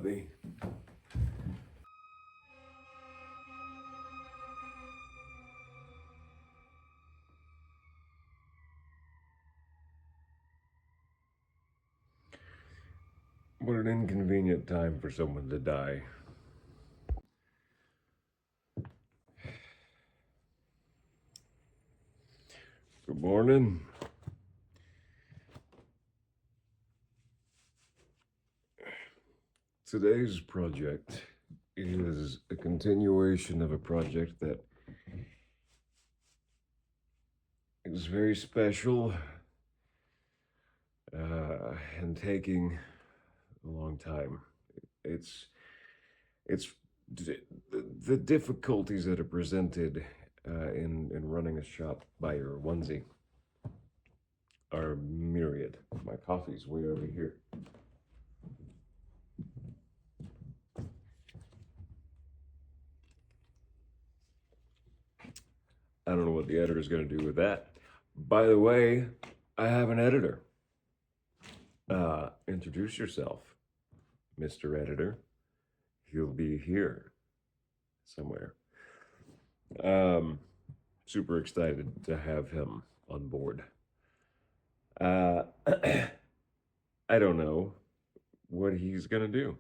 hubby. What an inconvenient time for someone to die. Good morning. Today's project is a continuation of a project that is very special and taking a long time. It's the difficulties that are presented in running a shop by your onesie are myriad. My coffee's way over here. I don't know what the editor's going to do with that. By the way, I have an editor. Introduce yourself, Mr. Editor. He'll be here somewhere. Super excited to have him on board. I don't know what he's going to do,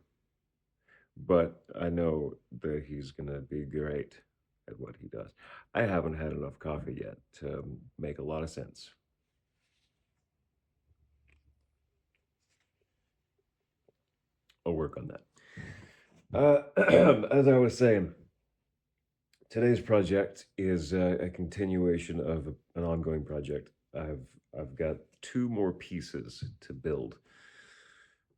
but I know that he's going to be great at what he does. I haven't had enough coffee yet to make a lot of sense. I'll work on that. As I was saying, today's project is a continuation of an ongoing project. I've got 2 more pieces to build,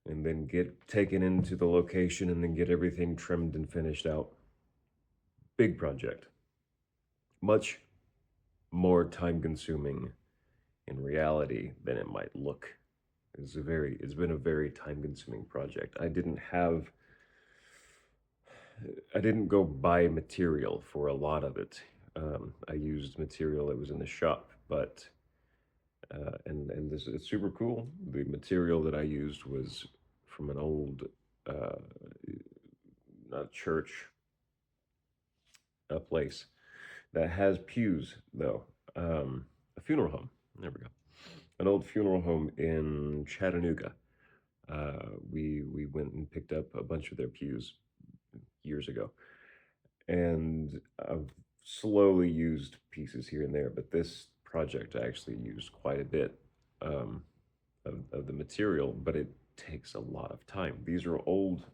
and then get taken into the location, and then get everything trimmed and finished out. Big project. Much more time-consuming in reality than it might look. It's been a very time-consuming project. I didn't go buy material for a lot of it. I used material that was in the shop, but and this it's super cool. The material that I used was from an old not church, a place that has pews though. A funeral home. There we go. An old funeral home in Chattanooga. We went and picked up a bunch of their pews years ago, and I've slowly used pieces here and there, but this project I actually used quite a bit of the material, but it takes a lot of time. These are old.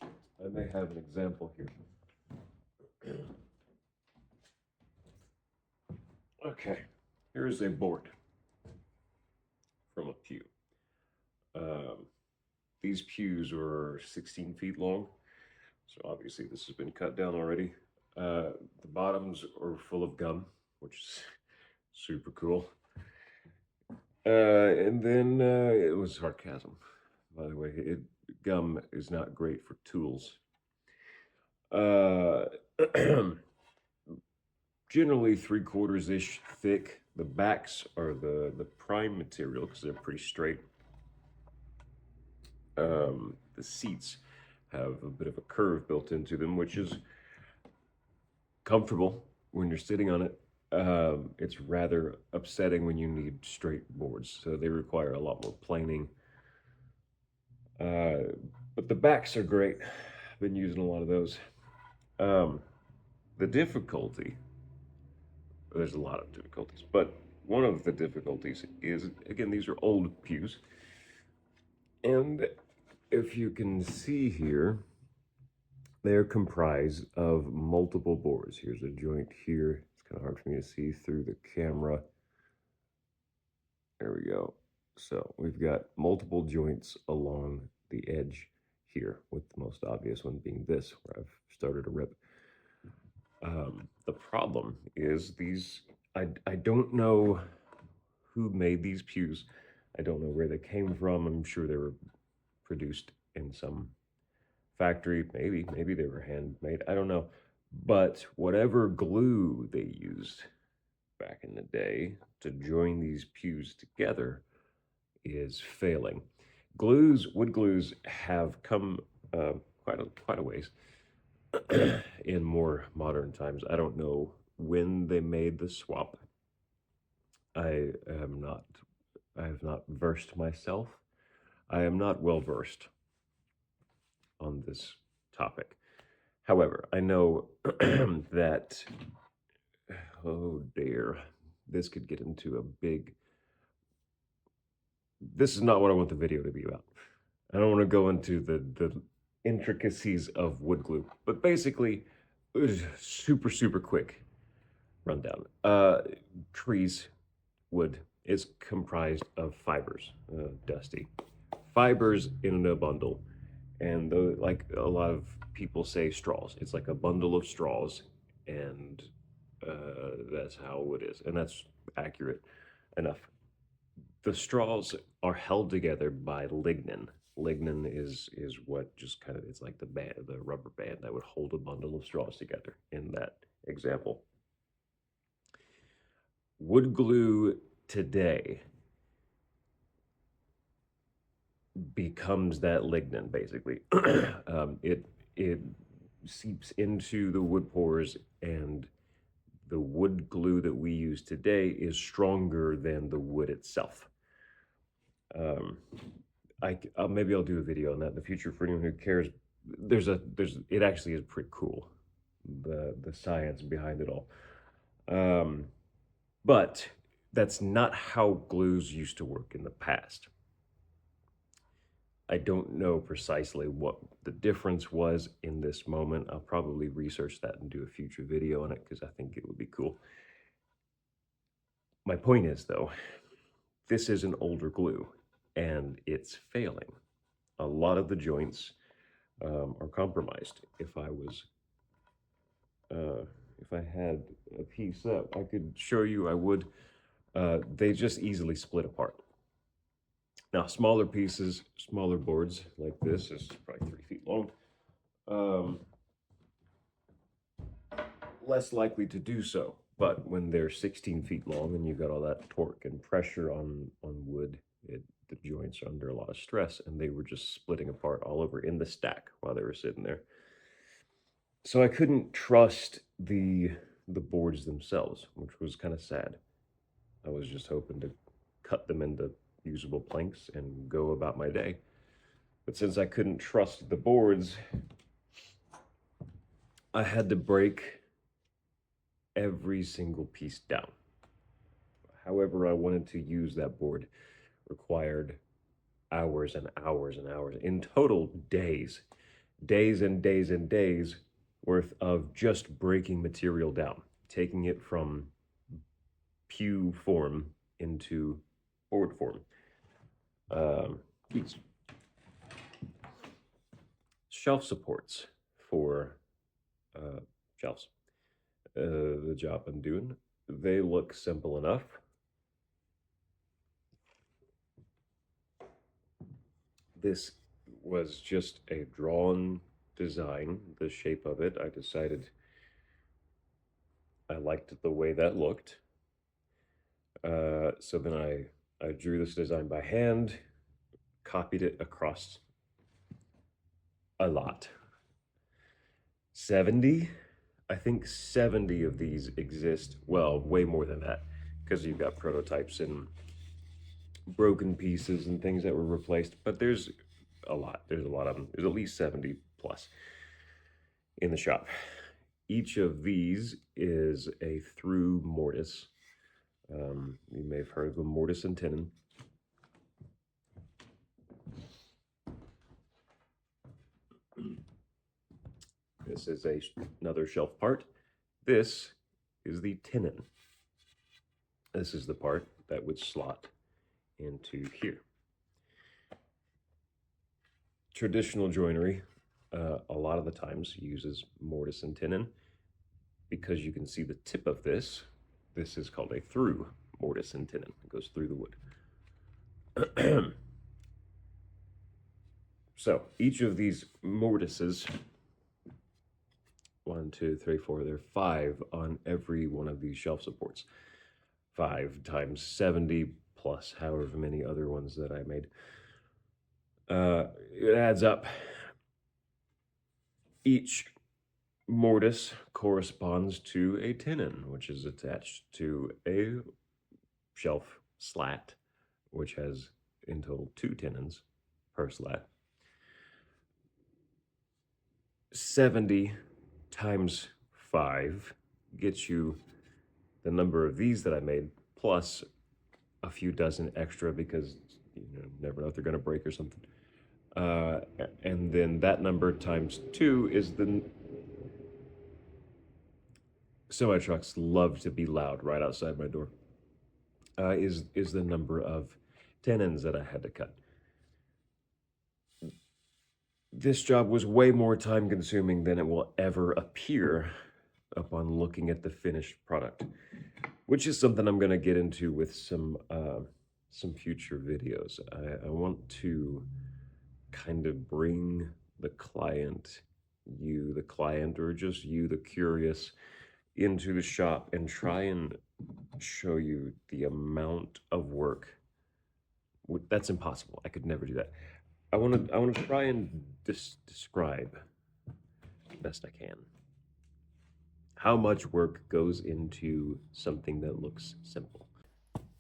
I may have an example here. Okay, here's a board from a pew. These pews are 16 feet long, so obviously this has been cut down already. The bottoms are full of gum, which is super cool. And then it was sarcasm, by the way. Gum is not great for tools. Generally 3/4-ish thick. The backs are the prime material because they're pretty straight. The seats have a bit of a curve built into them, which is comfortable when you're sitting on it. It's rather upsetting when you need straight boards, so they require a lot more planing. But the backs are great. I've been using a lot of those. The difficulty, there's a lot of difficulties, but one of the difficulties is, again, these are old pews. And if you can see here, they're comprised of multiple boards. Here's a joint here. It's kind of hard for me to see through the camera. There we go. So we've got multiple joints along the edge here, with the most obvious one being this, where I've started a rip. The problem is I don't know who made these pews. I don't know where they came from. I'm sure they were produced in some factory. Maybe they were handmade. I don't know. But whatever glue they used back in the day to join these pews together is failing. Wood glues have come quite a ways in more modern times. I don't know when they made the swap. I am not. I have not versed myself. I am not well versed on this topic. However, I know that, oh dear, this could get into a big. This is not what I want the video to be about. I don't want to go into the intricacies of wood glue, but basically, super quick rundown. Trees, wood is comprised of fibers, Dusty. Fibers in a bundle, and like a lot of people say, straws. It's like a bundle of straws, and that's how wood is, and that's accurate enough. The straws are held together by lignin. Lignin is what just kind of, it's like the rubber band that would hold a bundle of straws together in that example. Wood glue today becomes that lignin basically. It seeps into the wood pores, and the wood glue that we use today is stronger than the wood itself. Maybe I'll do a video on that in the future for anyone who cares. It actually is pretty cool, the science behind it all. But that's not how glues used to work in the past. I don't know precisely what the difference was in this moment. I'll probably research that and do a future video on it because I think it would be cool. My point is, though, this is an older glue and it's failing. A lot of the joints are compromised. If I had a piece that I could show you, I would. They just easily split apart. Now, smaller pieces, smaller boards like this is probably 3 feet long. Less likely to do so. But when they're 16 feet long and you've got all that torque and pressure on wood, the joints are under a lot of stress, and they were just splitting apart all over in the stack while they were sitting there. So I couldn't trust the boards themselves, which was kind of sad. I was just hoping to cut them into usable planks and go about my day. But since I couldn't trust the boards, I had to break every single piece down. However I wanted to use that board required hours and hours and hours, in total days and days and days worth of just breaking material down, taking it from pew form into board form. These shelf supports for shelves. The job I'm doing, they look simple enough. This was just a drawn design, the shape of it. I decided I liked the way that looked. So then I drew this design by hand, copied it across a lot. 70? I think 70 of these exist. Well, way more than that, because you've got prototypes and broken pieces and things that were replaced. But there's a lot. There's a lot of them. There's at least 70 plus in the shop. Each of these is a through mortise. You may have heard of the mortise and tenon. This is another shelf part. This is the tenon. This is the part that would slot into here. Traditional joinery, a lot of the times, uses mortise and tenon because you can see the tip of this. This is called a through mortise and tenon. It goes through the wood. So each of these mortises, 1, 2, 3, 4, there are 5 on every one of these shelf supports. 5 times 70 plus however many other ones that I made. It adds up. Each mortise corresponds to a tenon, which is attached to a shelf slat, which has in total 2 tenons per slat. 70 times 5 gets you the number of these that I made, plus a few dozen extra because you never know if they're going to break or something. And then that number times 2 is the semi trucks love to be loud right outside my door. Is the number of tenons that I had to cut. This job was way more time consuming than it will ever appear upon looking at the finished product, which is something I'm going to get into with some future videos. I want to kind of bring the client, or just you, the curious, into the shop and try and show you the amount of work. That's impossible. I could never do that. I want to try and describe best I can how much work goes into something that looks simple.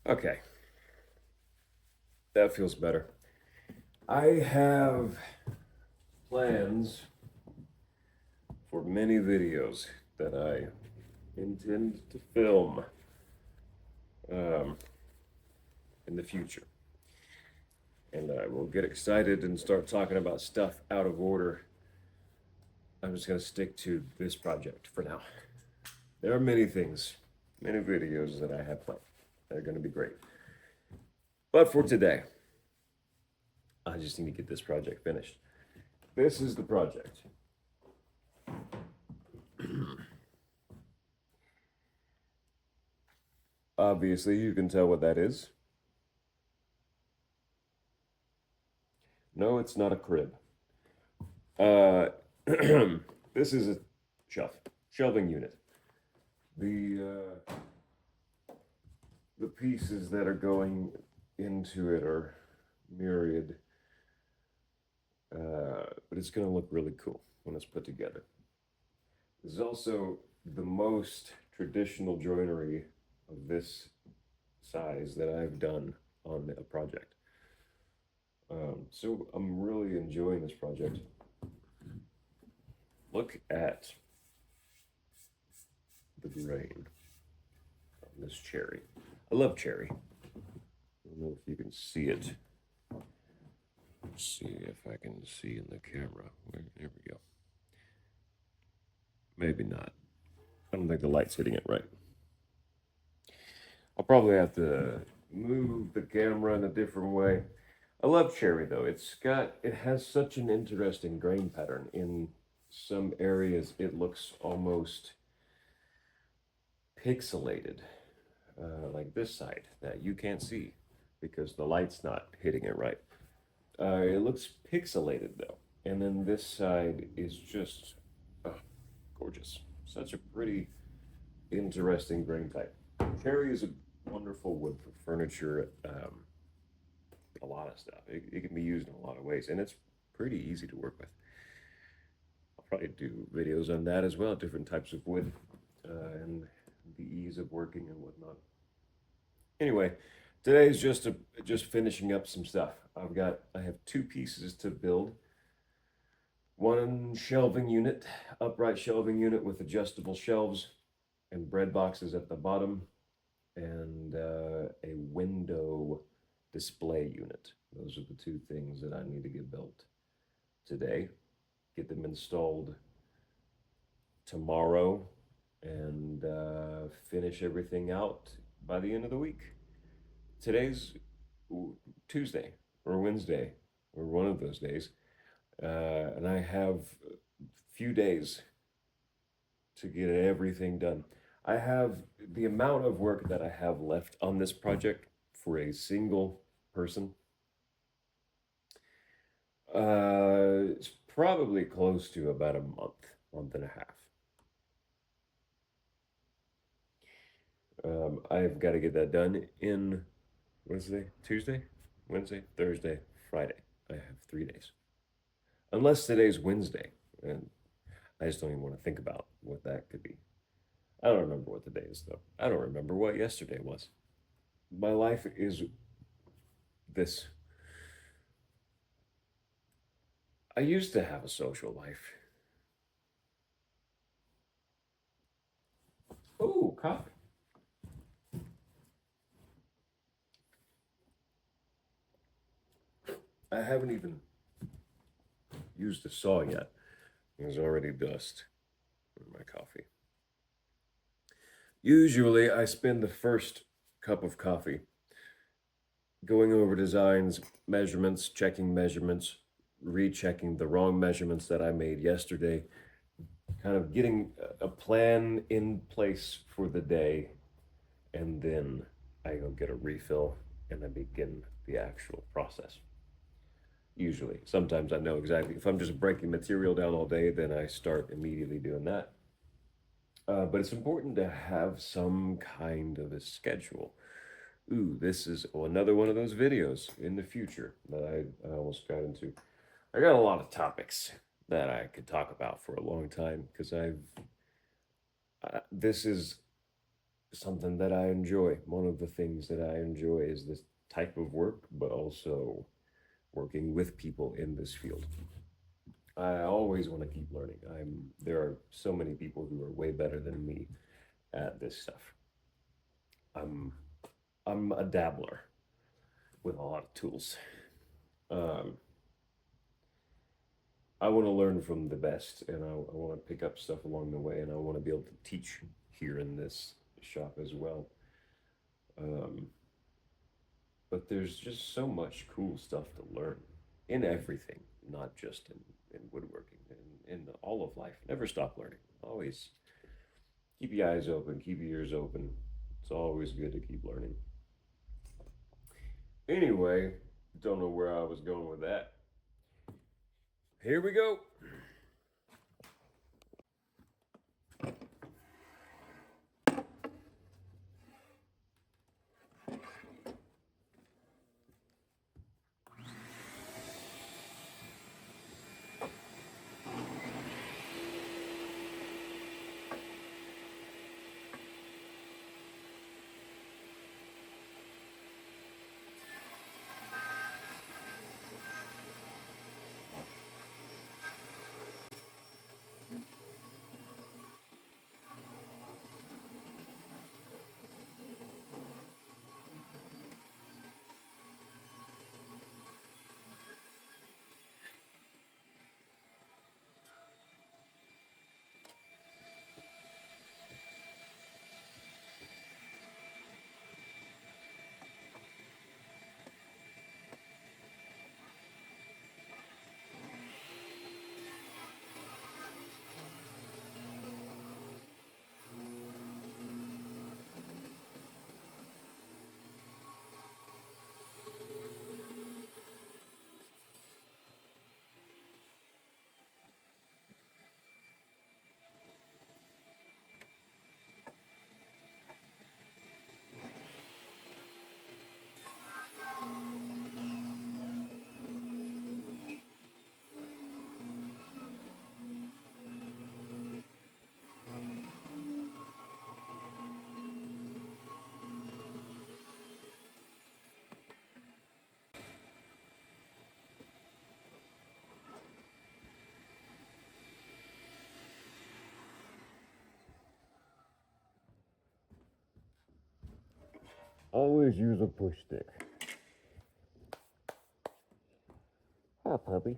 Okay, that feels better. I have plans for many videos that I intend to film in the future. And I will get excited and start talking about stuff out of order. I'm just going to stick to this project for now. There are many things, many videos that I have planned that are going to be great. But for today, I just need to get this project finished. This is the project. Obviously, you can tell what that is. No, it's not a crib. This is a shelving unit. The pieces that are going into it are myriad, but it's going to look really cool when it's put together. This is also the most traditional joinery of this size that I've done on a project. So I'm really enjoying this project. Look at the grain on this cherry. I love cherry. I don't know if you can see it. Let's see if I can see in the camera. There we go. Maybe not. I don't think the light's hitting it right. I'll probably have to move the camera in a different way. I love cherry though. It has such an interesting grain pattern. In some areas it looks almost pixelated, like this side that you can't see because the light's not hitting it right. It looks pixelated though, and then this side is just gorgeous. Such a pretty, interesting grain type. Cherry is a wonderful wood for furniture, a lot of stuff. It can be used in a lot of ways, and it's pretty easy to work with. I'll probably do videos on that as well, different types of wood, and the ease of working and whatnot. Anyway, today's just finishing up some stuff. I have 2 pieces to build. One shelving unit, upright shelving unit with adjustable shelves and bread boxes at the bottom, and a window display unit. Those are the 2 things that I need to get built today. Get them installed tomorrow and finish everything out by the end of the week. Today's Tuesday or Wednesday or one of those days, and I have a few days to get everything done. I have the amount of work that I have left on this project for a single person. It's probably close to about a month and a half. I've got to get that done in, what is it, Tuesday, Wednesday, Thursday, Friday. I have 3 days. Unless today's Wednesday. And I just don't even want to think about what that could be. I don't remember what the day is, though. I don't remember what yesterday was. My life is this. I used to have a social life. Oh, coffee. I haven't even used a saw yet. There's already dust in my coffee. Usually, I spend the first cup of coffee going over designs, measurements, checking measurements, rechecking the wrong measurements that I made yesterday, kind of getting a plan in place for the day, and then I go get a refill and I begin the actual process. Usually, sometimes I know exactly. If I'm just breaking material down all day, then I start immediately doing that. But it's important to have some kind of a schedule. Ooh, this is another one of those videos in the future that I almost got into. I got a lot of topics that I could talk about for a long time because this is something that I enjoy. One of the things that I enjoy is this type of work, but also working with people in this field. I always want to keep learning. There are so many people who are way better than me at this stuff. I'm I'm a dabbler with a lot of tools. Um, I want to learn from the best, and I want to pick up stuff along the way, and I want to be able to teach here in this shop as well. Um, but there's just so much cool stuff to learn in everything, not just in woodworking, in all of life. Never stop learning. Always keep your eyes open, keep your ears open. It's always good to keep learning. Anyway, don't know where I was going with that. Here we go. Always use a push stick. Hi, puppy.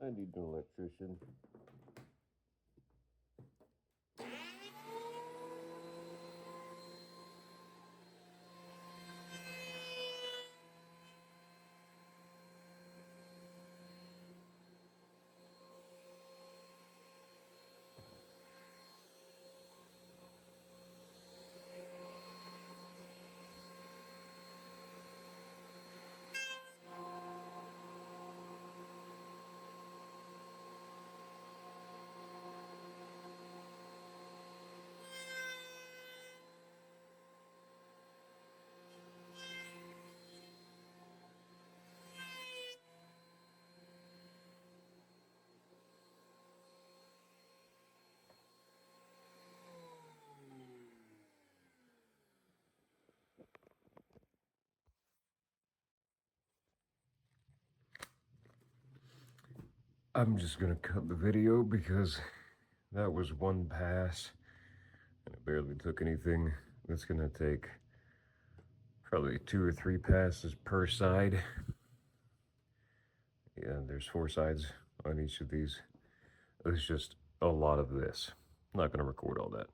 I need an electrician. I'm just gonna cut the video because that was one pass and it barely took anything. It's gonna take probably 2 or 3 passes per side. Yeah, there's 4 sides on each of these. It's just a lot of this. I'm not gonna record all that.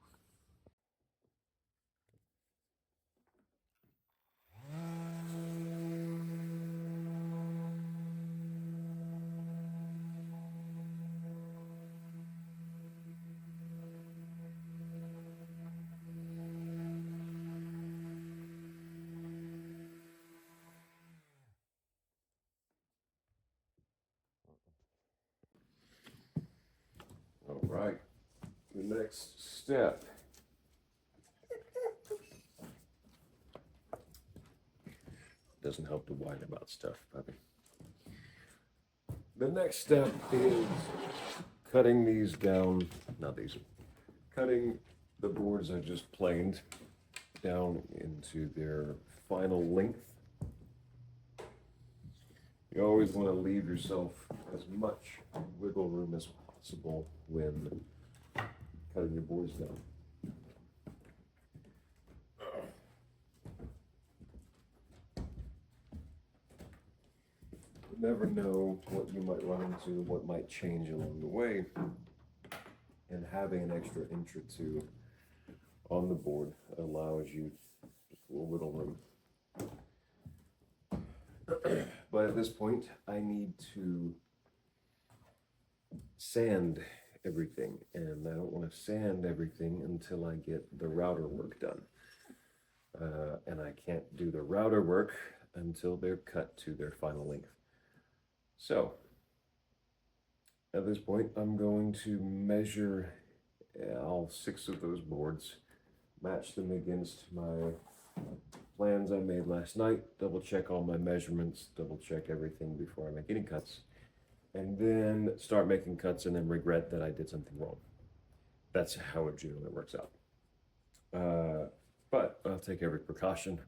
All right, the next step. Doesn't help to whine about stuff, puppy. The next step is cutting these down, not these, cutting the boards I just planed down into their final length. You always want to leave yourself as much wiggle room as possible when cutting your boards down. You never know what you might run into, what might change along the way, and having an extra inch or two on the board allows you just a little wiggle room. But at this point, I need to sand everything, and I don't want to sand everything until I get the router work done. And I can't do the router work until they're cut to their final length. So, at this point, I'm going to measure all 6 of those boards, match them against my plans I made last night, double check all my measurements, double check everything before I make any cuts, and then start making cuts and then regret that I did something wrong. That's how it generally works out. But I'll take every precaution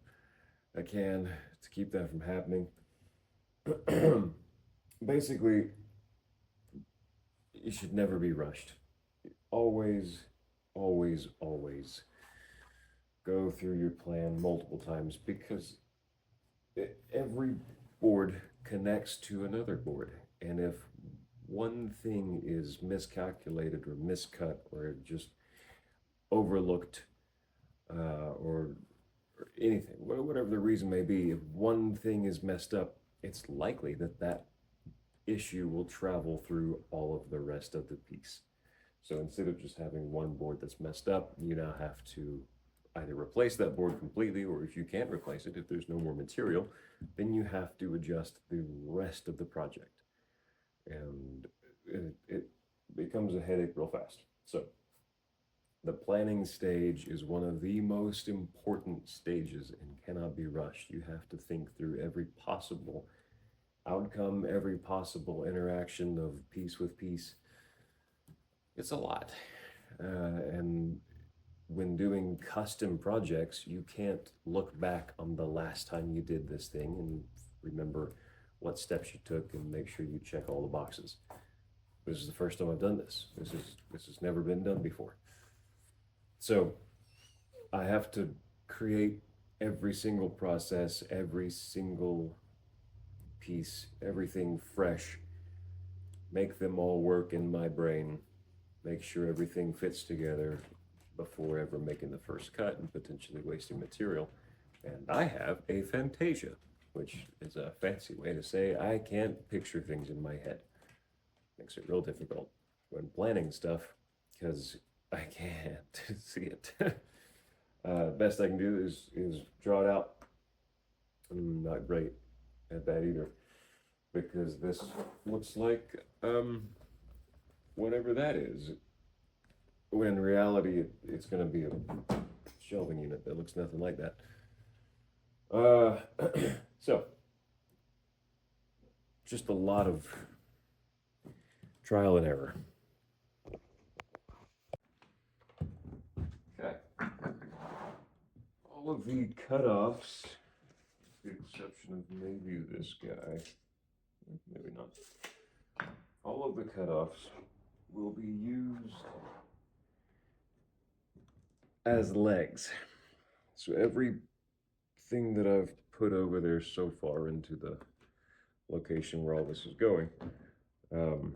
I can to keep that from happening. Basically, you should never be rushed. Always, always, always go through your plan multiple times because every board connects to another board. And if one thing is miscalculated or miscut or just overlooked or anything, whatever the reason may be, if one thing is messed up, it's likely that that issue will travel through all of the rest of the piece. So instead of just having one board that's messed up, you now have to either replace that board completely, or if you can't replace it, if there's no more material, then you have to adjust the rest of the project. And it becomes a headache real fast. So the planning stage is one of the most important stages and cannot be rushed. You have to think through every possible outcome, every possible interaction of piece with piece. It's a lot. And when doing custom projects, you can't look back on the last time you did this thing and remember what steps you took and make sure you check all the boxes. This is the first time I've done this. This has never been done before. So I have to create every single process, every single piece, everything fresh make them all work in my brain, make sure everything fits together before ever making the first cut and potentially wasting material. And I have aphantasia, which is a fancy way to say I can't picture things in my head. Makes it real difficult when planning stuff because I can't see it. Best I can do is draw it out. I'm not great at that either because this looks like whatever that is. When in reality, it's going to be a shelving unit that looks nothing like that. So, just a lot of trial and error. Okay. All of the cutoffs, with the exception of maybe this guy, maybe not. All of the cutoffs will be used as legs. So everything that I've put over there so far into the location where all this is going, um,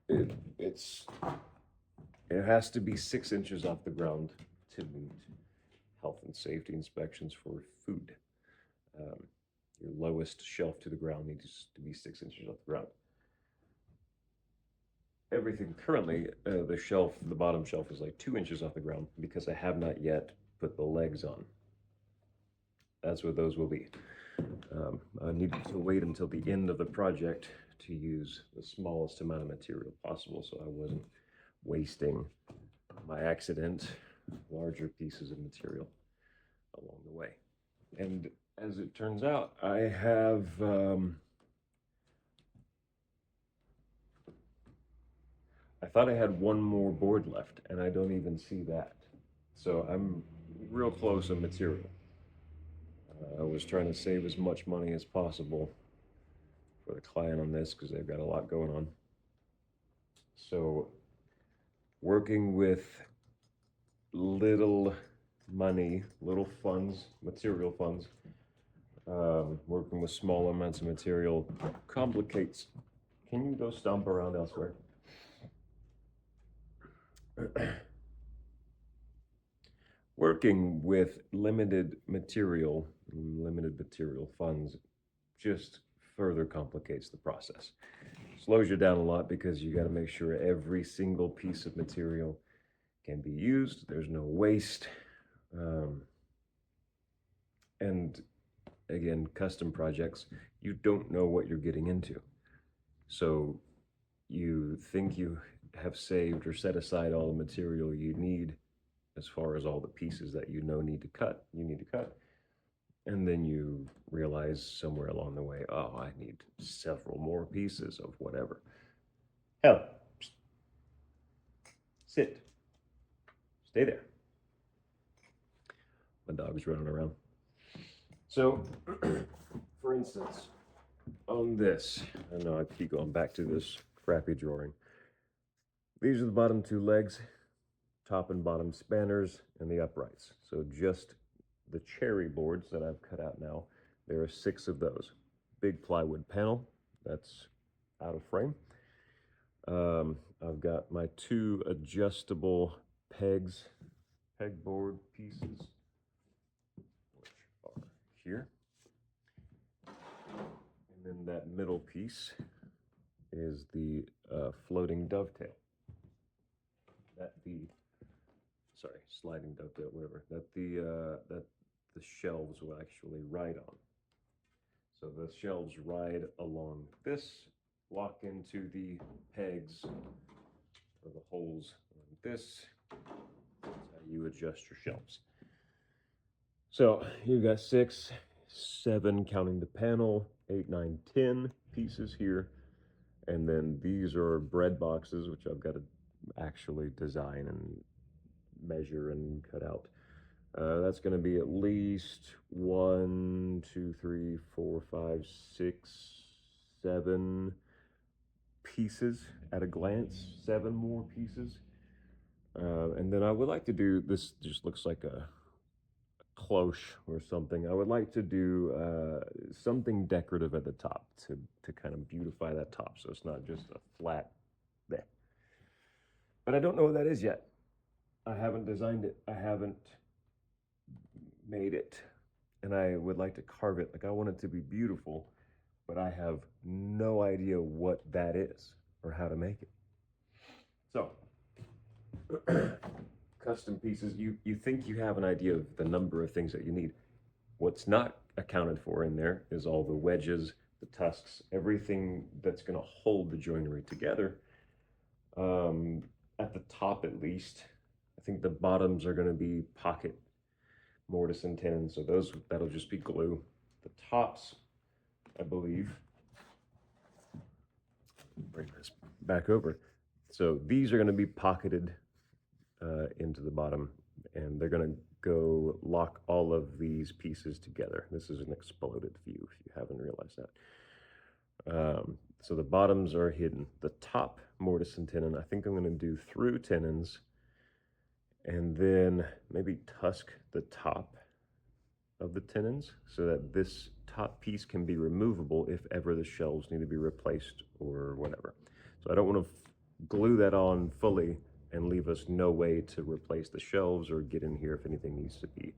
it, it's it has to be 6 inches off the ground to meet health and safety inspections for food. Um, your lowest shelf to the ground needs to be 6 inches off the ground. Everything currently, the bottom shelf is like 2 inches off the ground because I have not yet put the legs on. That's what those will be. I needed to wait until the end of the project to use the smallest amount of material possible so I wasn't wasting, by accident, larger pieces of material along the way. And as it turns out, I have I thought I had one more board left, and I don't even see that. So I'm real close on material. I was trying to save as much money as possible for the client on this because they've got a lot going on. So working with little money, little funds, material funds, working with small amounts of material complicates. Can you go stomp around elsewhere? Working with limited material funds just further complicates the process. Slows you down a lot because you got to make sure every single piece of material can be used. There's no waste. And again, custom projects, you don't know what you're getting into. So you think you have saved or set aside all the material you need as far as all the pieces that you know need to cut, and then you realize somewhere along the way, oh, I need several more pieces of whatever. Hell, sit, stay there. My dog's running around. So, for instance, on this, I know I keep going back to this crappy drawing. These are the bottom two legs, top and bottom spanners, and the uprights. So just the cherry boards that I've cut out now, there are 6 of those. Big plywood panel, that's out of frame. I've got my 2 adjustable pegboard pieces, which are here. And then that middle piece is the floating dovetail. Sliding dovetail, whatever. That the shelves will actually ride on. So the shelves ride along this, lock into the pegs or the holes on this. That's how you adjust your shelves. So you've got 6, 7 counting the panel, 8, 9, 10 pieces here. And then these are bread boxes, which I've got to actually design and measure and cut out. That's going to be at least 1, 2, 3, 4, 5, 6, 7 pieces at a glance, 7 more pieces. And then I would like to do this, just looks like a cloche or something, I would like to do something decorative at the top to kind of beautify that top, so it's not just a flat there. But I don't know what that is yet. I haven't designed it. I haven't made it, and I would like to carve it. Like, I want it to be beautiful, but I have no idea what that is or how to make it. So, custom pieces, you think you have an idea of the number of things that you need. What's not accounted for in there is all the wedges, the tusks, everything that's going to hold the joinery together. At the top, at least, I think the bottoms are going to be pocket mortise and tenon, so that'll just be glue. The tops, I believe, bring this back over. So these are going to be pocketed into the bottom, and they're going to go lock all of these pieces together. This is an exploded view if you haven't realized that. So the bottoms are hidden. The top mortise and tenon, I think I'm going to do through tenons, and then maybe tusk the top of the tenons so that this top piece can be removable if ever the shelves need to be replaced or whatever. So I don't want to glue that on fully and leave us no way to replace the shelves or get in here if anything needs to be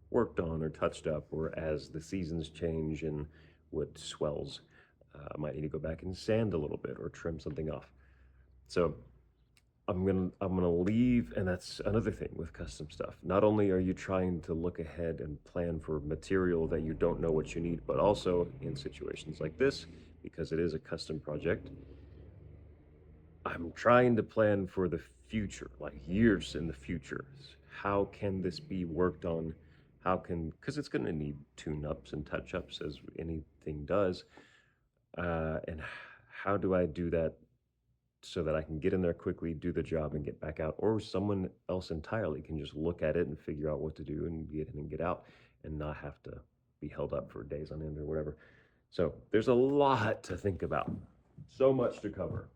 worked on or touched up, or as the seasons change and wood swells, I might need to go back and sand a little bit or trim something off. So I'm gonna leave, and that's another thing with custom stuff. Not only are you trying to look ahead and plan for material that you don't know what you need, but also in situations like this, because it is a custom project, I'm trying to plan for the future, like years in the future. How can this be worked on? Because it's going to need tune-ups and touch-ups as anything does. And how do I do that so that I can get in there quickly, do the job, and get back out? Or someone else entirely can just look at it and figure out what to do and get in and get out and not have to be held up for days on end or whatever. So there's a lot to think about. So much to cover.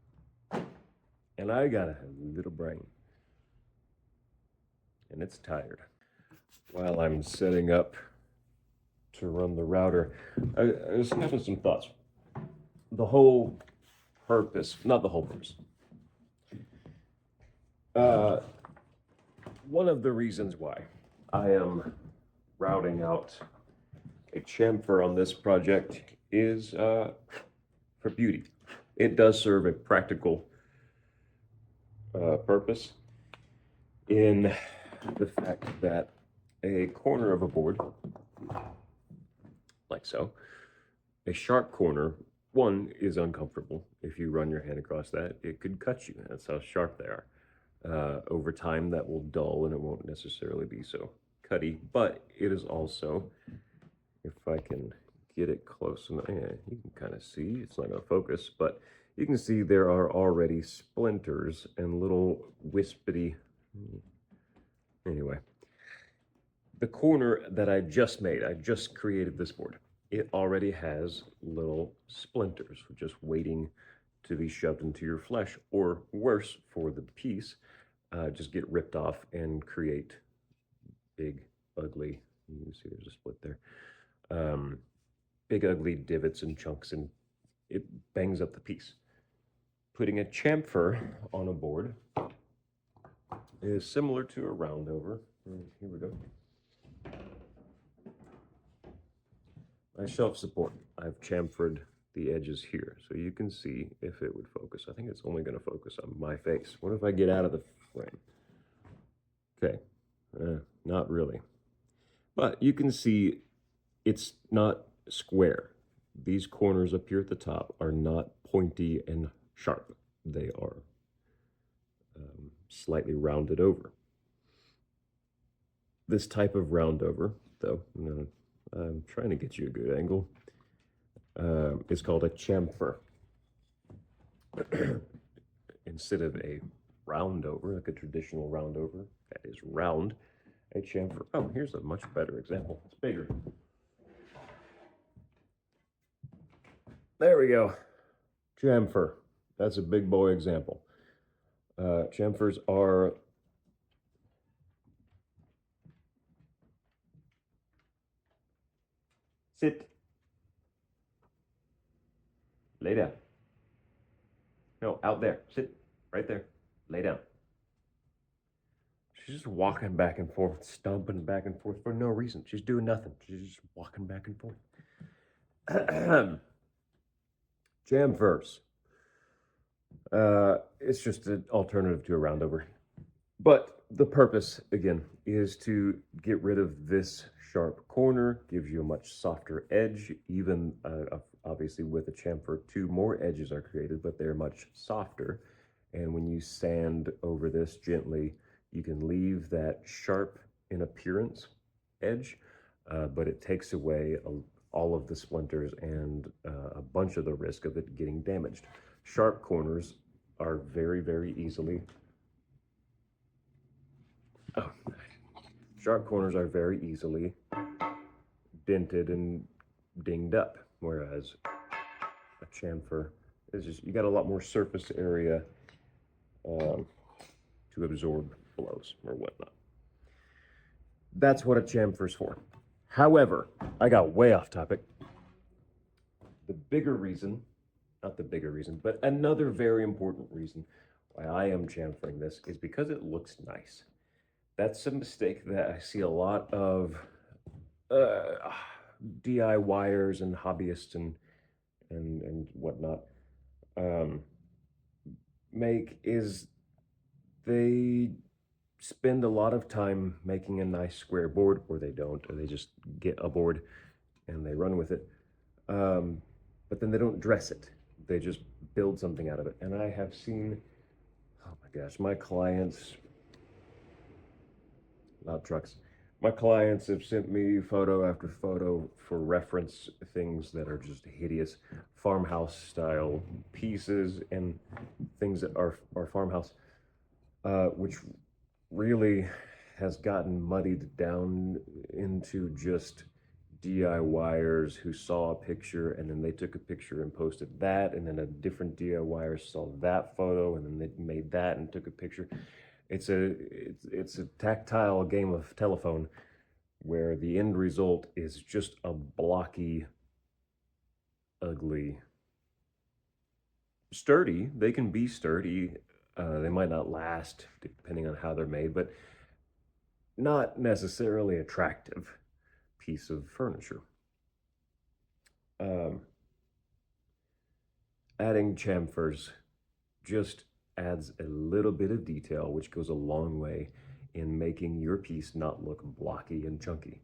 And I got a little brain. And it's tired. While I'm setting up to run the router, I was having some thoughts. The whole purpose, not the whole purpose. One of the reasons why I am routing out a chamfer on this project is for beauty. It does serve a practical purpose in the fact that a corner of a board, like so, a sharp corner, one, is uncomfortable. If you run your hand across that, it could cut you. That's how sharp they are. Over time, that will dull and it won't necessarily be so cutty, but it is also, if I can get it close enough, yeah, you can kind of see, it's not going to focus, but you can see there are already splinters and little wispy, anyway. The corner that I just made, I just created this board. It already has little splinters just waiting to be shoved into your flesh, or worse, for the piece, just get ripped off and create big, ugly, you can see there's a split there, big, ugly divots and chunks, and it bangs up the piece. Putting a chamfer on a board is similar to a roundover. Here we go. My shelf support, I've chamfered the edges here, so you can see if it would focus. I think it's only going to focus on my face. What if I get out of the frame? Okay, not really. But you can see it's not square. These corners up here at the top are not pointy and sharp. They are slightly rounded over. This type of roundover, though, I'm trying to get you a good angle, is called a chamfer. Instead of a roundover, like a traditional roundover that is round, a chamfer. Oh, here's a much better example. It's bigger. There we go. Chamfer. That's a big boy example. Chamfers are Sit. Lay down. No, out there. Sit. Right there. Lay down. She's just walking back and forth, stomping back and forth for no reason. She's doing nothing. She's just walking back and forth. Jam verse. It's just an alternative to a roundover. But the purpose, again, is to get rid of this sharp corner, gives you a much softer edge. Even obviously with a chamfer, two more edges are created, but they're much softer. And when you sand over this gently, you can leave that sharp in appearance edge, but it takes away all of the splinters and a bunch of the risk of it getting damaged. Sharp corners are very, very easily Oh, sharp corners are very easily dented and dinged up, whereas a chamfer is just, you got a lot more surface area to absorb blows or whatnot. That's what a chamfer's for. However, I got way off topic. The bigger reason, not the bigger reason, but another very important reason why I am chamfering this is because it looks nice. That's a mistake that I see a lot of DIYers and hobbyists and whatnot make is they spend a lot of time making a nice square board, or they don't, or they just get a board and they run with it. But then they don't dress it. They just build something out of it. And I have seen, oh my gosh, my clients, not trucks. My clients have sent me photo after photo for reference, things that are just hideous farmhouse style pieces and things that are farmhouse, which really has gotten muddied down into just DIYers who saw a picture and then they took a picture and posted that, and then a different DIYer saw that photo and then they made that and took a picture. It's a tactile game of telephone where the end result is just a blocky, ugly, sturdy. They can be sturdy. They might not last depending on how they're made, but not necessarily attractive piece of furniture. Adding chamfers just adds a little bit of detail, which goes a long way in making your piece not look blocky and chunky.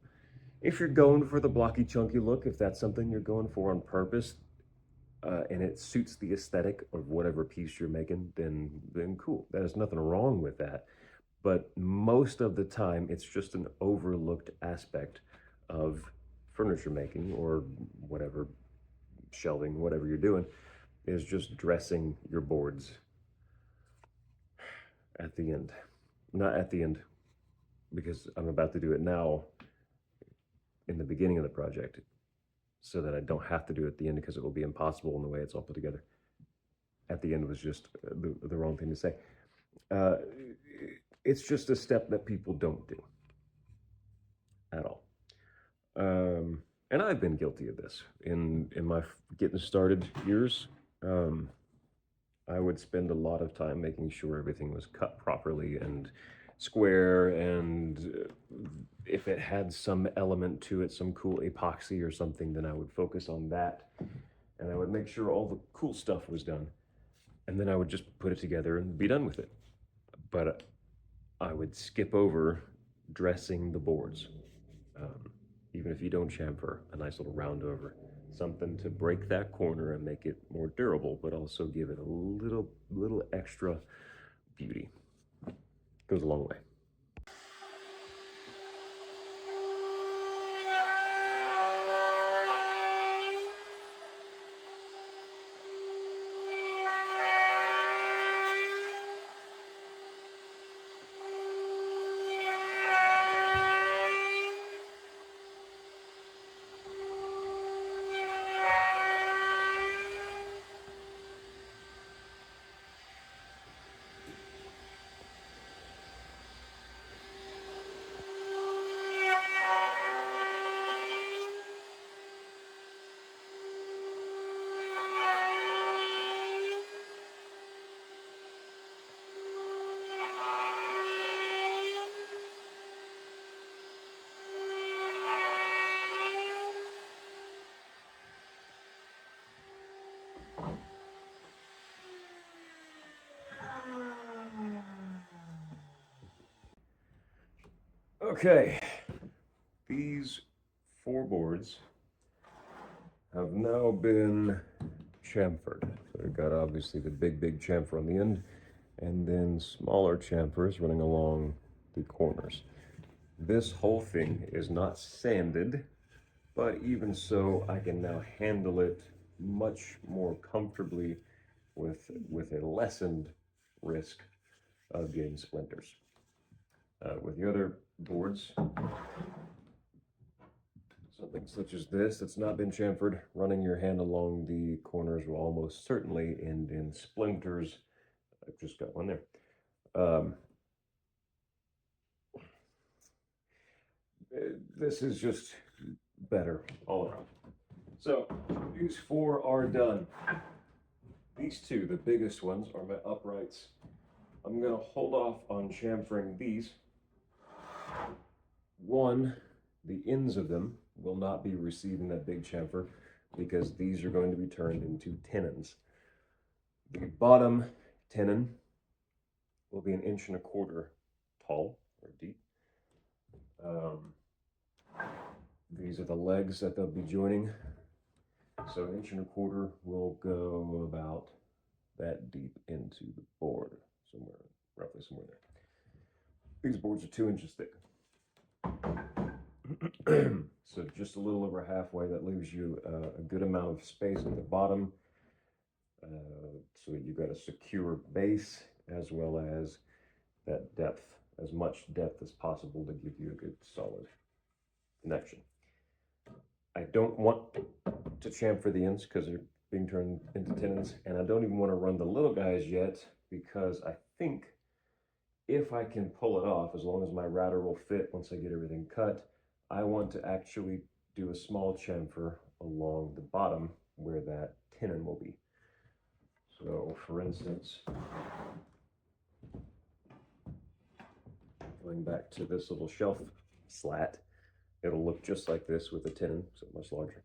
If you're going for the blocky, chunky look, if that's something you're going for on purpose, and it suits the aesthetic of whatever piece you're making, then cool. There's nothing wrong with that. But most of the time, it's just an overlooked aspect of furniture making or whatever, shelving, whatever you're doing, is just dressing your boards at the end. Not at the end, because I'm about to do it now in the beginning of the project, so that I don't have to do it at the end because it will be impossible in the way it's all put together. At the end was just the wrong thing to say. It's just a step that people don't do at all. And I've been guilty of this in my getting started years. I would spend a lot of time making sure everything was cut properly and square, and if it had some element to it, some cool epoxy or something, then I would focus on that, and I would make sure all the cool stuff was done, and then I would just put it together and be done with it. But I would skip over dressing the boards. Even if you don't chamfer, a nice little round over, something to break that corner and make it more durable, but also give it a little extra beauty. Goes a long way. Okay, these 4 boards have now been chamfered. So we've got obviously the big chamfer on the end, and then smaller chamfers running along the corners. This whole thing is not sanded, but even so, I can now handle it much more comfortably with a lessened risk of getting splinters. With the other boards, something such as this that's not been chamfered, running your hand along the corners will almost certainly end in splinters. I've just got one there. This is just better all around. So these 4 are done. These 2, the biggest ones, are my uprights. I'm going to hold off on chamfering these. One, the ends of them will not be receiving that big chamfer because these are going to be turned into tenons. The bottom tenon will be 1.25 inches tall or deep. These are the legs that they'll be joining. So 1.25 inches will go about that deep into the board, roughly somewhere there. These boards are 2 inches thick. So just a little over halfway, that leaves you a good amount of space at the bottom, so that you've got a secure base as well as that depth, as much depth as possible to give you a good solid connection. I don't want to chamfer the ends because they're being turned into tenons, and I don't even want to run the little guys yet because I think if I can pull it off, as long as my router will fit once I get everything cut, I want to actually do a small chamfer along the bottom where that tenon will be. So for instance, going back to this little shelf slat, it'll look just like this with a tenon, so much larger.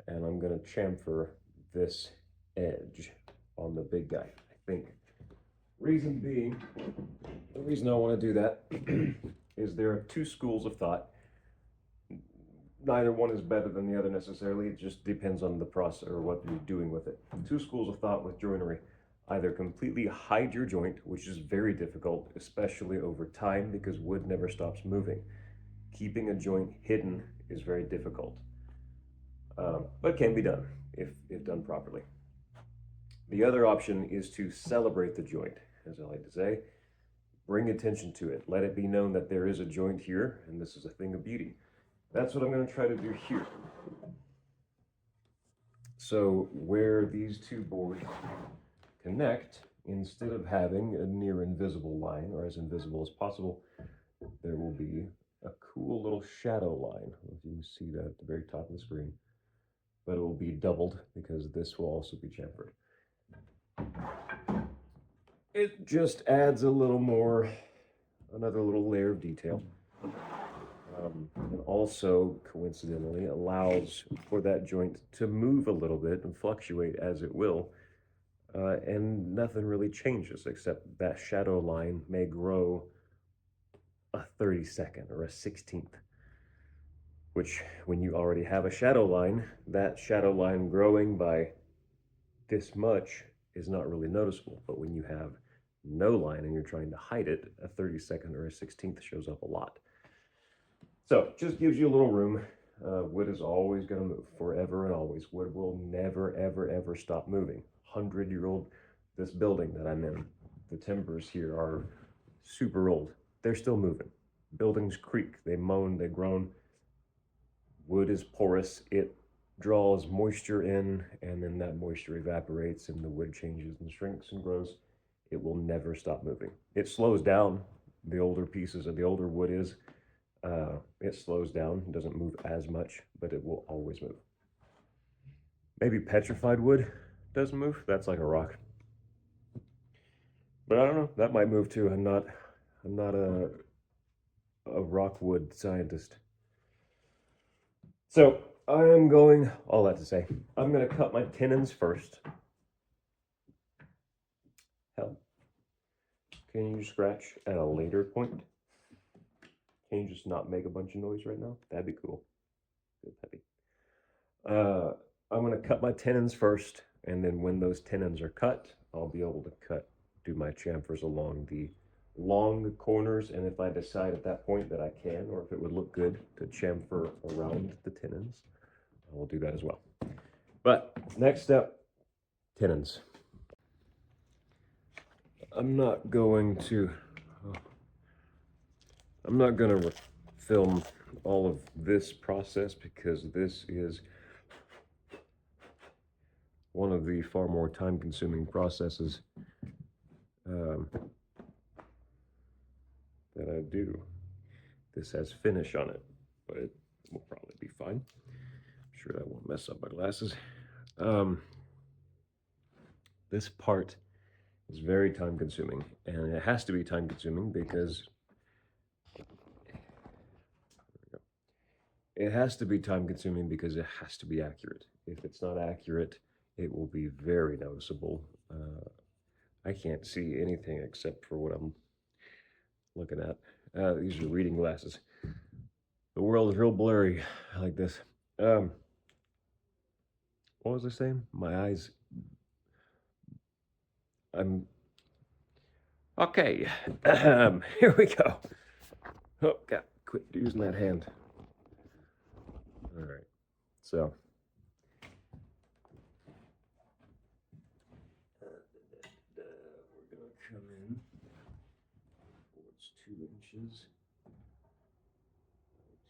And I'm going to chamfer this edge on the big guy, I think. Reason being, the reason I want to do that is there are 2 schools of thought. Neither one is better than the other necessarily. It just depends on the process or what you're doing with it. 2 schools of thought with joinery. Either completely hide your joint, which is very difficult, especially over time because wood never stops moving. Keeping a joint hidden is very difficult, but can be done if done properly. The other option is to celebrate the joint, as I like to say. Bring attention to it. Let it be known that there is a joint here, and this is a thing of beauty. That's what I'm going to try to do here. So where these 2 boards connect, instead of having a near invisible line, or as invisible as possible, there will be a cool little shadow line. I don't know if you can see that at the very top of the screen, but it will be doubled because this will also be chamfered. It just adds a little more, another little layer of detail. And also, coincidentally, allows for that joint to move a little bit and fluctuate as it will, and nothing really changes except that shadow line may grow a 32nd or a 16th, which when you already have a shadow line, that shadow line growing by this much is not really noticeable. But when you have no line and you're trying to hide it, a 32nd or a 16th shows up a lot. So it just gives you a little room. Wood is always going to move forever and always. Wood will never, ever stop moving. 100-year-old, this building that I'm in, the timbers here are super old. They're still moving. Buildings creak, they moan, they groan. Wood is porous. It draws moisture in, and then that moisture evaporates and the wood changes and shrinks and grows. It will never stop moving. It slows down. The older pieces of the older wood is, it slows down, doesn't move as much, but it will always move. Maybe petrified wood doesn't move. That's like a rock. But I don't know. That might move too. I'm not a rockwood scientist. So I am going, all that to say, I'm going to cut my tenons first. Hell, can you scratch at a later point? Can you just not make a bunch of noise right now? That'd be cool. Good, Peppy. I'm gonna cut my tenons first, and then when those tenons are cut, I'll be able to do my chamfers along the long corners. And if I decide at that point that I can, or if it would look good to chamfer around the tenons, I will do that as well. But next step, tenons. I'm not going to film all of this process because this is one of the far more time-consuming processes that I do. This has finish on it, but it will probably be fine. I'm sure that won't mess up my glasses. This part is very time-consuming, and it has to be time-consuming because it has to be accurate. If it's not accurate, it will be very noticeable. I can't see anything except for what I'm looking at. These are reading glasses. The world is real blurry like this. What was I saying? My eyes. Okay. Here we go. Oh, God, quit using that hand. All right. So. We're going to come in towards 2 inches.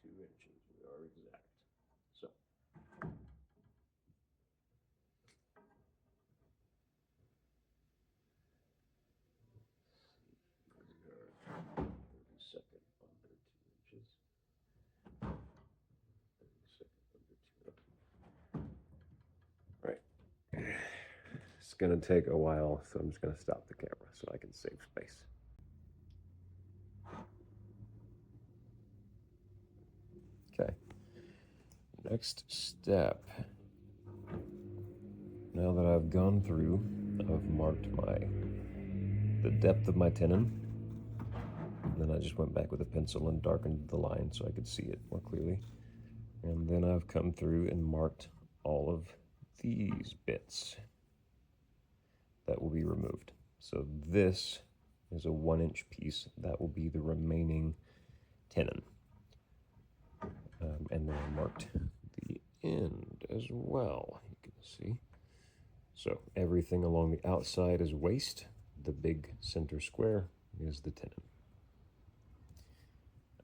2 inches, we are exact. So. We are 32nd under 2 inches. 32nd under 2. Right. It's going to take a while, so I'm just going to stop the camera so I can save space. Okay. Next step. Now that I've gone through, I've marked the depth of my tenon. And then I just went back with a pencil and darkened the line so I could see it more clearly. And then I've come through and marked all of these bits that will be removed. So this is a 1-inch piece. That will be the remaining tenon. And then I marked the end as well, you can see. So everything along the outside is waste. The big center square is the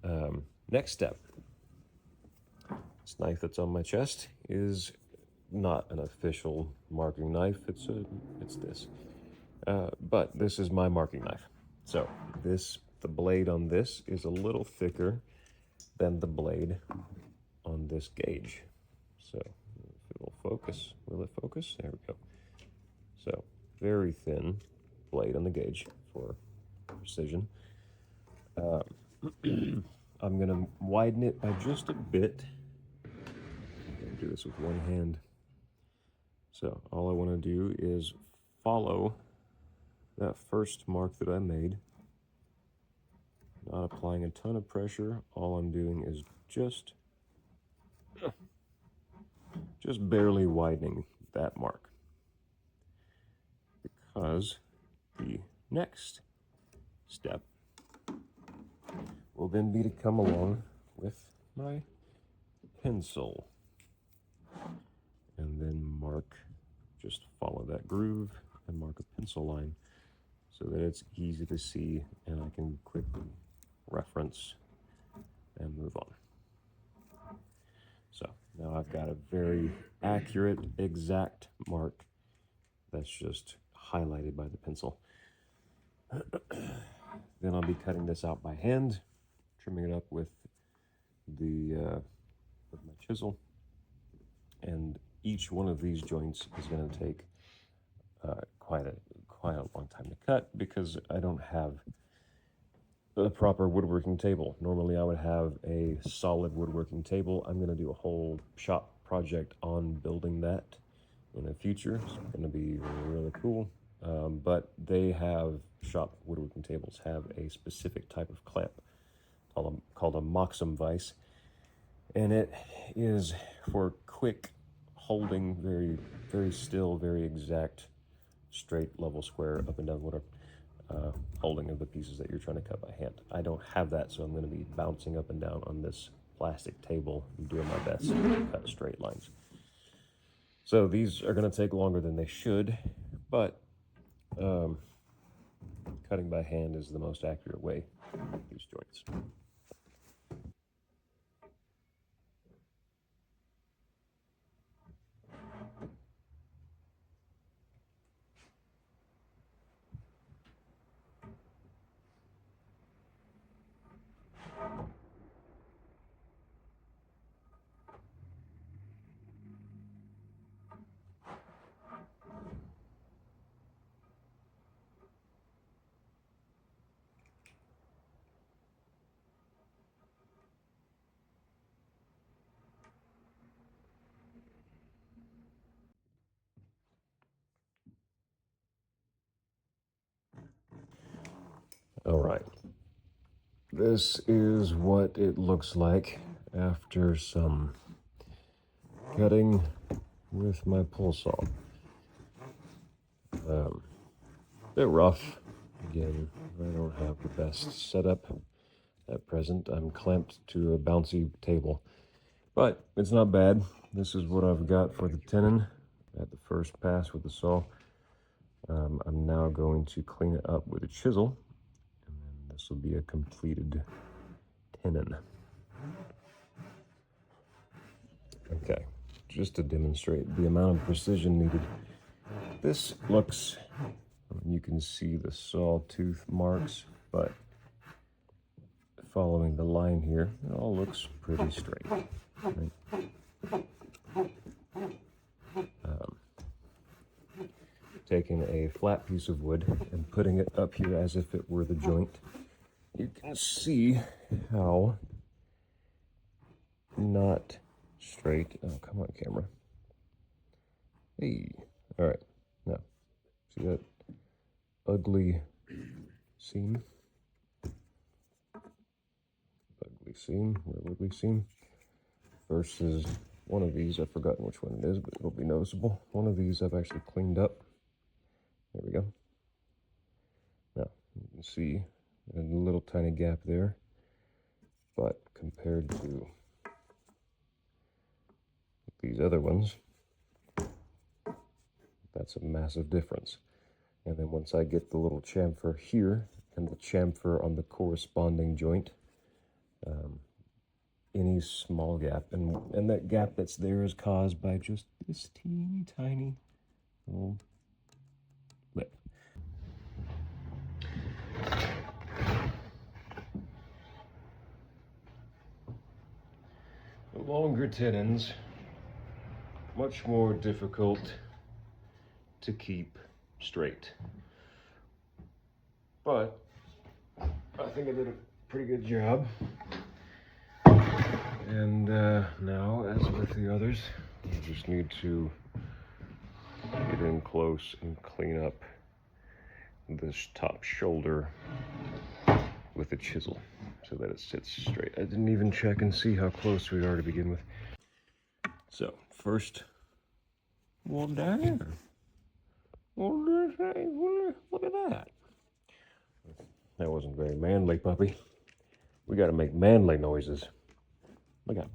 tenon. Next step. This knife that's on my chest is not an official marking knife. It's this. But this is my marking knife. So the blade on this is a little thicker than the blade on this gauge. So if it will focus, will it focus? There we go. So very thin blade on the gauge for precision. I'm gonna widen it by just a bit. I'm gonna do this with one hand. So all I want to do is follow that first mark that I made. Not applying a ton of pressure. All I'm doing is just barely widening that mark. Because the next step will then be to come along with my pencil and then just follow that groove and mark a pencil line so that it's easy to see and I can quickly reference and move on. So now I've got a very accurate, exact mark that's just highlighted by the pencil. Then I'll be cutting this out by hand, trimming it up with my chisel, and each one of these joints is going to take quite a long time to cut because I don't have a proper woodworking table. Normally I would have a solid woodworking table. I'm going to do a whole shop project on building that in the future. It's going to be really cool. But shop woodworking tables have a specific type of clamp called a Moxum vise, and it is for quick holding, very, very still, very exact, straight, level, square, up and down, whatever, holding of the pieces that you're trying to cut by hand. I don't have that, so I'm going to be bouncing up and down on this plastic table and doing my best to cut straight lines. So these are going to take longer than they should, but cutting by hand is the most accurate way to make these joints. All right. This is what it looks like after some cutting with my pull saw. Bit rough. Again, I don't have the best setup at present. I'm clamped to a bouncy table, but it's not bad. This is what I've got for the tenon at the first pass with the saw. I'm now going to clean it up with a chisel, and then this will be a completed tenon. Okay, just to demonstrate the amount of precision needed. This looks, you can see the saw tooth marks, but following the line here, it all looks pretty straight. Right? Taking a flat piece of wood and putting it up here as if it were the joint, you can see how not straight. Oh, come on, camera. Hey, all right. Now, see that ugly seam? Ugly seam, real ugly seam, versus one of these. I've forgotten which one it is, but it'll be noticeable. One of these I've actually cleaned up. There we go. Now, you can see a little tiny gap there, but compared to these other ones, that's a massive difference. And then once I get the little chamfer here and the chamfer on the corresponding joint, any small gap, and that gap that's there is caused by just this teeny tiny little lip. The longer tenons, much more difficult to keep straight. But I think I did a pretty good job. And now, as with the others, I just need to get in close and clean up this top shoulder with a chisel so that it sits straight. I didn't even check and see how close we are to begin with. So, first, well, there. Well, look at that. That wasn't very manly, puppy. We gotta make manly noises. Look out.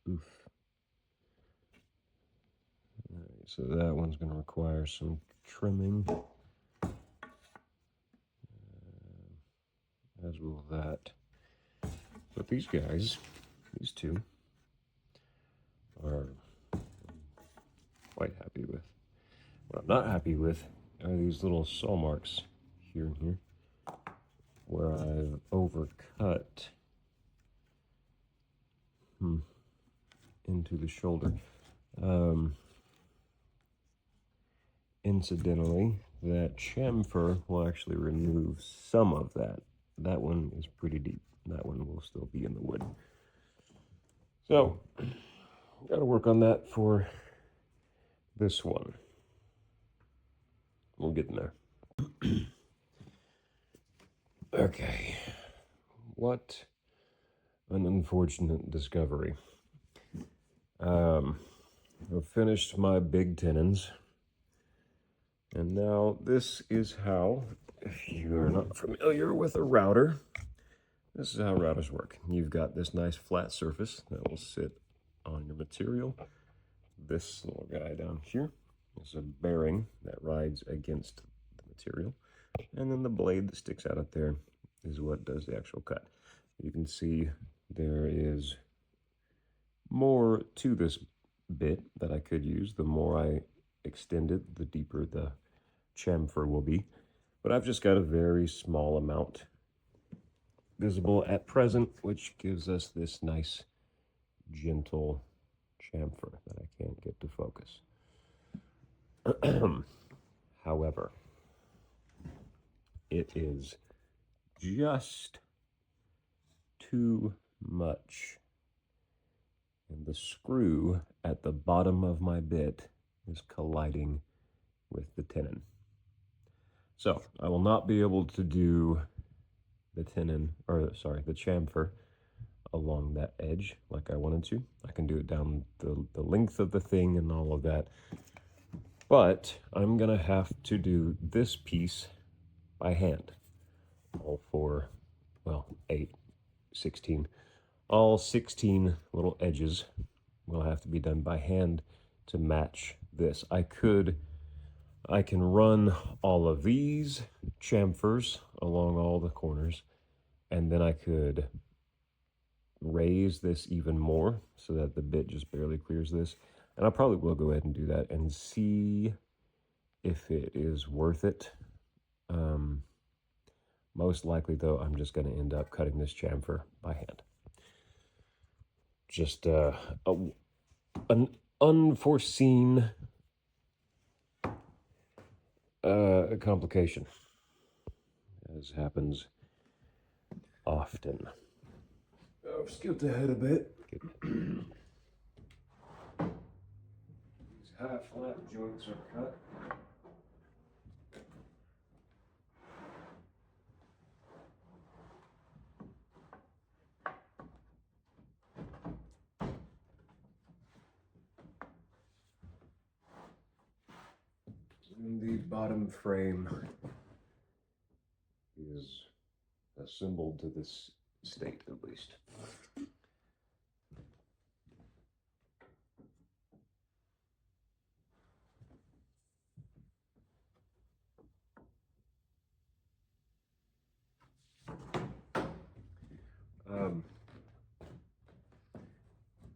Oof. All right, so that one's going to require some trimming, as will that. But these guys, these two, are quite happy with. What I'm not happy with are these little saw marks here and here, where I've overcut into the shoulder. Incidentally, that chamfer will actually remove some of that. That one is pretty deep. That one will still be in the wood. So, got to work on that for this one. We'll get in there. Okay. What an unfortunate discovery. I've finished my big tenons. And now this is how, if you're not familiar with a router, this is how routers work. You've got this nice flat surface that will sit on your material. This little guy down here is a bearing that rides against the material. And then the blade that sticks out of there is what does the actual cut. You can see there is more to this bit that I could use. The more I extend it, the deeper the chamfer will be. But I've just got a very small amount visible at present, which gives us this nice, gentle chamfer that I can't get to focus. However, it is just too much. And the screw at the bottom of my bit is colliding with the tenon. So I will not be able to do the tenon, or sorry, the chamfer along that edge like I wanted to. I can do it down the length of the thing and all of that. But I'm gonna have to do this piece by hand. All four, well, 8, 16. All 16 little edges will have to be done by hand to match this. I can run all of these chamfers along all the corners, and then I could raise this even more so that the bit just barely clears this. And I probably will go ahead and do that and see if it is worth it. Most likely, though, I'm just going to end up cutting this chamfer by hand. Just an unforeseen complication, as happens often. I've skipped ahead a bit. These high flat joints are cut. And the bottom frame is assembled to this state, at least.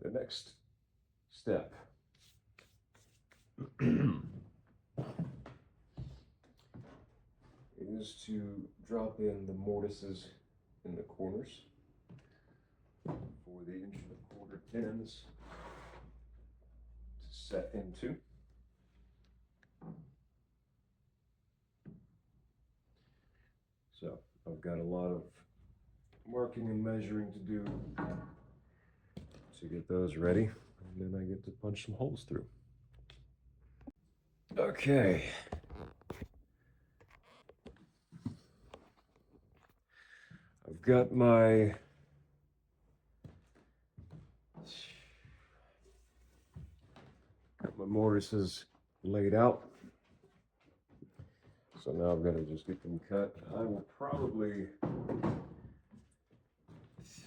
The next step is to drop in the mortises in the corners for the 1.25 tenons to set into. So I've got a lot of marking and measuring to do to get those ready, and then I get to punch some holes through. Okay. I've got my mortises laid out. So now I'm going to just get them cut. I will probably,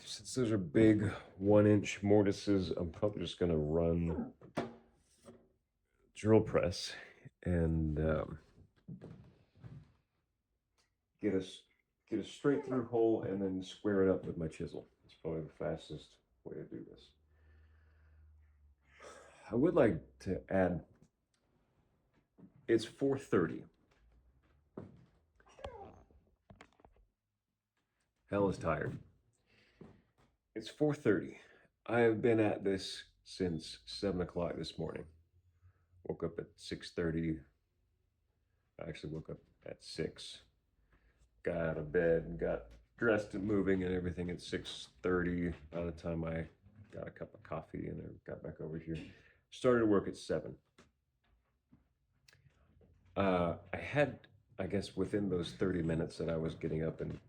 since those are big 1-inch mortises, I'm probably just going to run drill press and get a straight through hole and then square it up with my chisel. It's probably the fastest way to do this. I would like to add, it's 4:30. Hell is tired. It's 4:30. I have been at this since 7 o'clock this morning. Woke up at 6:30. I actually woke up at 6. Got out of bed and got dressed and moving and everything at 6:30. By the time I got a cup of coffee and I got back over here, started work at 7. I had, I guess, within those 30 minutes that I was getting up and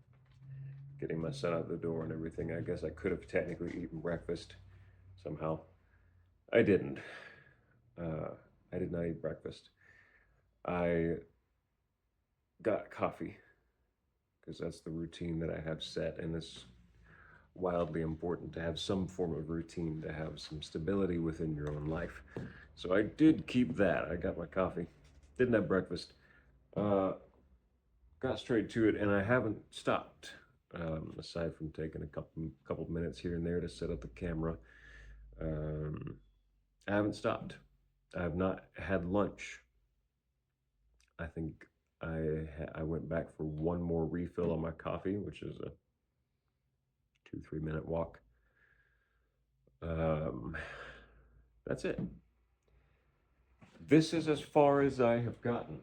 getting my son out the door and everything, I guess I could have technically eaten breakfast somehow. I didn't. Uh, I did not eat breakfast. I got coffee because that's the routine that I have set, and it's wildly important to have some form of routine to have some stability within your own life. So I did keep that. I got my coffee, didn't have breakfast, uh, got straight to it, and I haven't stopped. Aside from taking a couple minutes here and there to set up the camera, um, I haven't stopped. I have not had lunch. I think I went back for one more refill on my coffee, which is a 2 3 minute walk. Um, that's it. This is as far as I have gotten,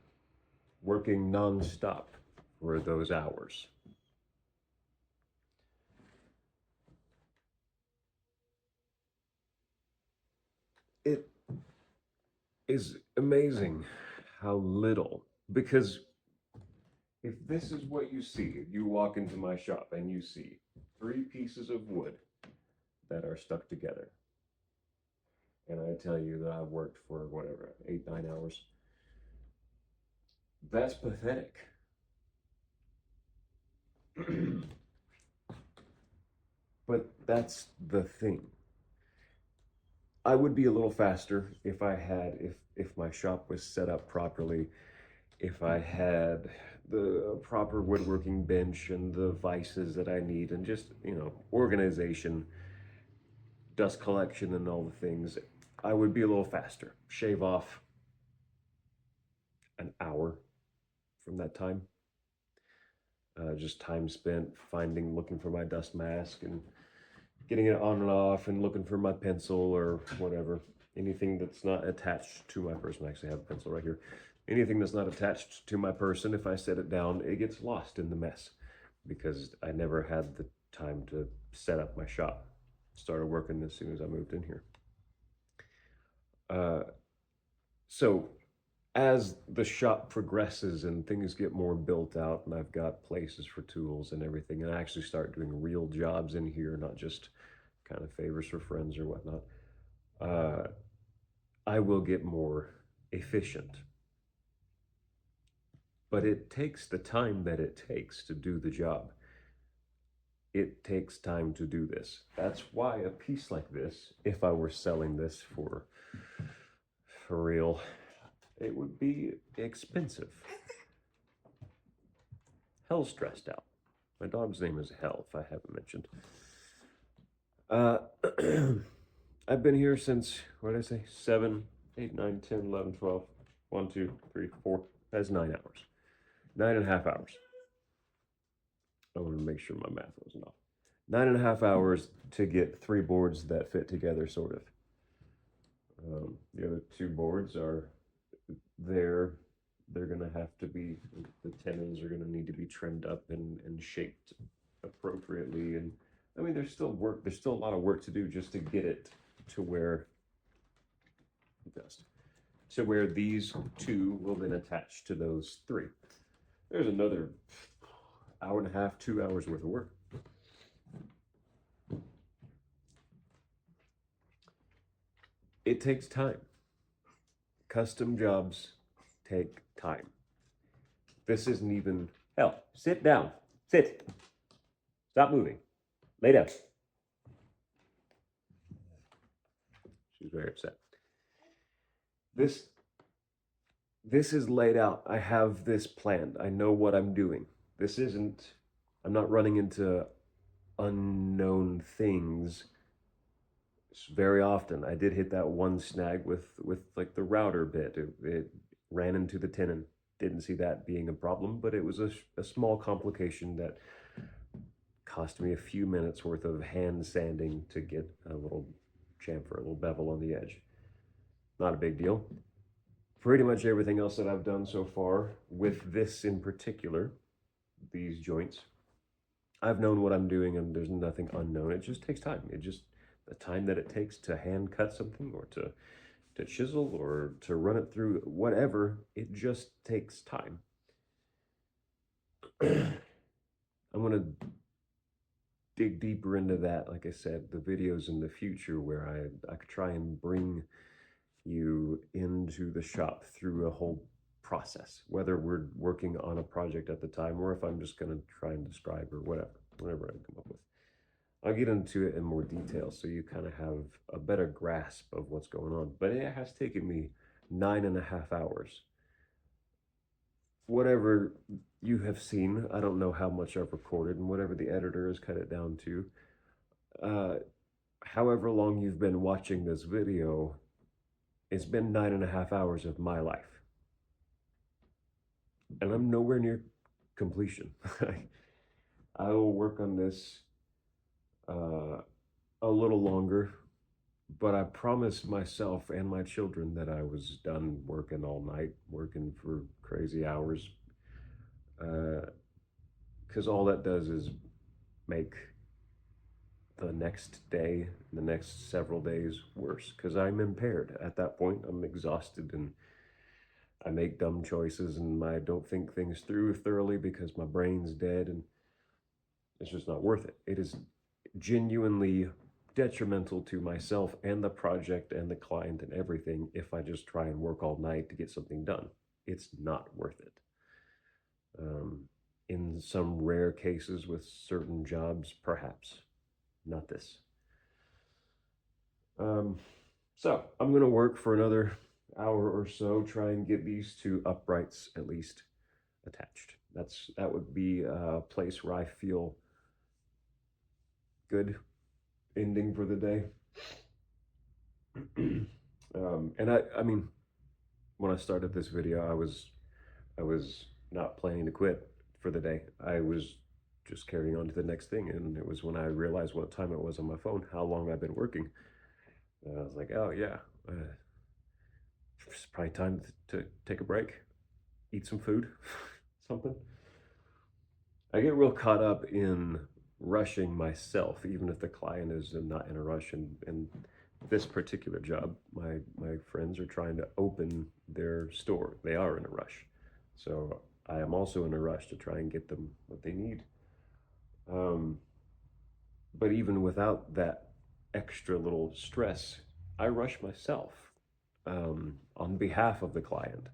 working nonstop for those hours. It is amazing how little, because if this is what you see, if you walk into my shop and you see three pieces of wood that are stuck together, and I tell you that I've worked for whatever, 8 9 hours, that's pathetic. But that's the thing. I would be a little faster if I had, if my shop was set up properly, if I had the proper woodworking bench and the vices that I need, and just, organization, dust collection, and all the things. I would be a little faster. Shave off an hour from that time. Just time spent looking for my dust mask and getting it on and off, and looking for my pencil or whatever. Anything that's not attached to my person. I actually have a pencil right here. Anything that's not attached to my person, if I set it down, it gets lost in the mess because I never had the time to set up my shop. Started working as soon as I moved in here. Uh, so as the shop progresses and things get more built out, and I've got places for tools and everything, and I actually start doing real jobs in here, not just kind of favors for friends or whatnot, uh, I will get more efficient. But it takes the time that it takes to do the job. It takes time to do this. That's why a piece like this, if I were selling this for real, it would be expensive. Hell stressed out. My dog's name is Hell, if I haven't mentioned. Uh, I've been here since, what did I say? 7, 8, 9, 10, 11, 12. 1, 2, 3, 4. That's 9 hours. 9.5 hours. I want to make sure my math wasn't off. 9.5 hours to get three boards that fit together, sort of. The other two boards are there. They're going to have to be, the tenons are going to need to be trimmed up and shaped appropriately. And I mean, there's still a lot of work to do just to get it to where, these two will then attach to those three. There's another hour and a half, 2 hours worth of work. It takes time. Custom jobs take time. This isn't even, hell, sit down. Sit. Stop moving. Lay down. She's very upset. This is laid out. I have this planned. I know what I'm doing. I'm not running into unknown things very often. I did hit that one snag with like the router bit. It ran into the tenon. Didn't see that being a problem, but it was a small complication that cost me a few minutes worth of hand sanding to get a little chamfer, a little bevel on the edge. Not a big deal. Pretty much everything else that I've done so far with this in particular, these joints, I've known what I'm doing, and there's nothing unknown. It just takes time. The time that it takes to hand cut something or to to chisel or to run it through, whatever. It just takes time. I'm going to dig deeper into that. Like I said, the videos in the future where I could try and bring you into the shop through a whole process, whether we're working on a project at the time or if I'm just going to try and describe or whatever I come up with. I'll get into it in more detail so you kind of have a better grasp of what's going on. But it has taken me 9.5 hours. Whatever you have seen, I don't know how much I've recorded, and whatever the editor has cut it down to. Uh, However long you've been watching this video, it's been 9.5 hours of my life. And I'm nowhere near completion. I will work on this a little longer, but I promised myself and my children that I was done working all night, working for crazy hours, because all that does is make the next day, the next several days worse, because I'm impaired at that point. I'm exhausted and I make dumb choices and I don't think things through thoroughly because my brain's dead, and it's just not worth it. It is genuinely detrimental to myself and the project and the client and everything if I just try and work all night to get something done. It's not worth it. In some rare cases with certain jobs, perhaps. Not this. So I'm going to work for another hour or so, try and get these two uprights at least attached. That would be a place where I feel good ending for the day. And I mean, when I started this video, I was not planning to quit for the day. I was just carrying on to the next thing, and it was when I realized what time it was on my phone, how long I've been working. I was like, oh yeah, it's probably time to take a break, eat some food, something. I get real caught up in rushing myself, even if the client is not in a rush. And this particular job, my friends are trying to open their store. They are in a rush. So I am also in a rush to try and get them what they need. But even without that extra little stress, I rush myself on behalf of the client.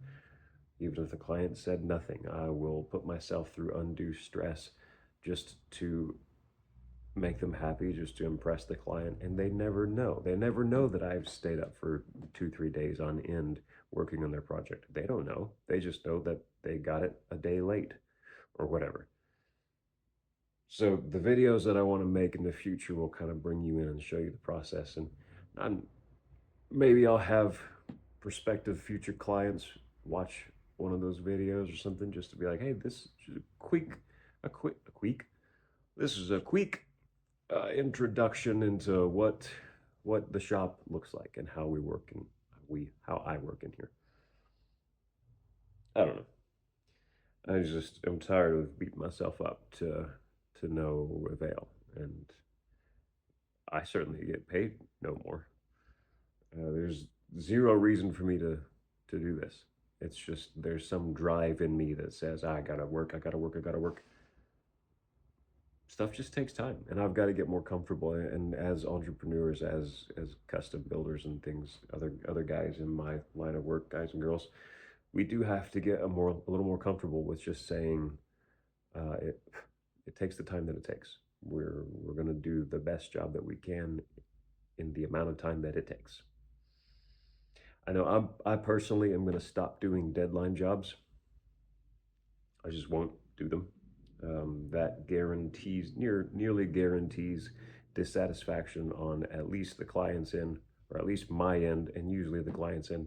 Even if the client said nothing, I will put myself through undue stress just to make them happy, just to impress the client. And they never know. They never know that I've stayed up for 2-3 days on end working on their project. They don't know. They just know that they got it a day late or whatever. So the videos that I want to make in the future will kind of bring you in and show you the process. And maybe I'll have prospective future clients watch one of those videos or something, just to be like, hey, this is this is a quick introduction into what the shop looks like and how we work and how I work in here. I don't know. I'm tired of beating myself up to no avail, and I certainly get paid no more. There's zero reason for me to do this. It's just there's some drive in me that says I gotta work, I gotta work, I gotta work. Stuff just takes time, and I've got to get more comfortable. And as entrepreneurs, as custom builders and things, other guys in my line of work, guys and girls, we do have to get a little more comfortable with just saying it takes the time that it takes. We're going to do the best job that we can in the amount of time that it takes. I know I personally am going to stop doing deadline jobs. I just won't do them. That nearly guarantees dissatisfaction on at least the client's end, or at least my end, and usually the client's end.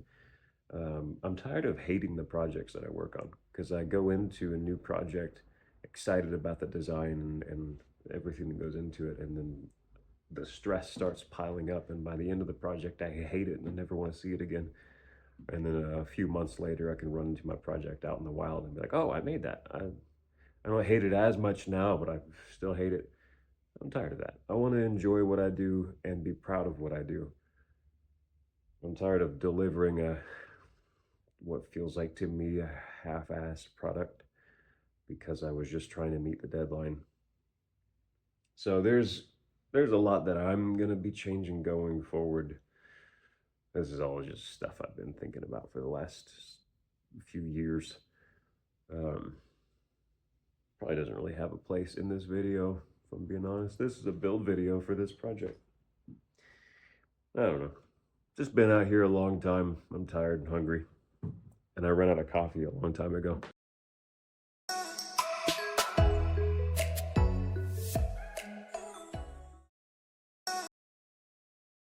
I'm tired of hating the projects that I work on, because I go into a new project excited about the design and everything that goes into it, and then the stress starts piling up, and by the end of the project I hate it and I never want to see it again. And then a few months later I can run into my project out in the wild and be like, oh, I made that. I don't hate it as much now, but I still hate it. I'm tired of that. I want to enjoy what I do and be proud of what I do. I'm tired of delivering what feels like to me a half-assed product because I was just trying to meet the deadline. So there's a lot that I'm gonna be changing going forward. This is all just stuff I've been thinking about for the last few years. Um, Probably doesn't really have a place in this video, if I'm being honest. This is a build video for this project. I don't know. Just been out here a long time. I'm tired and hungry. And I ran out of coffee a long time ago.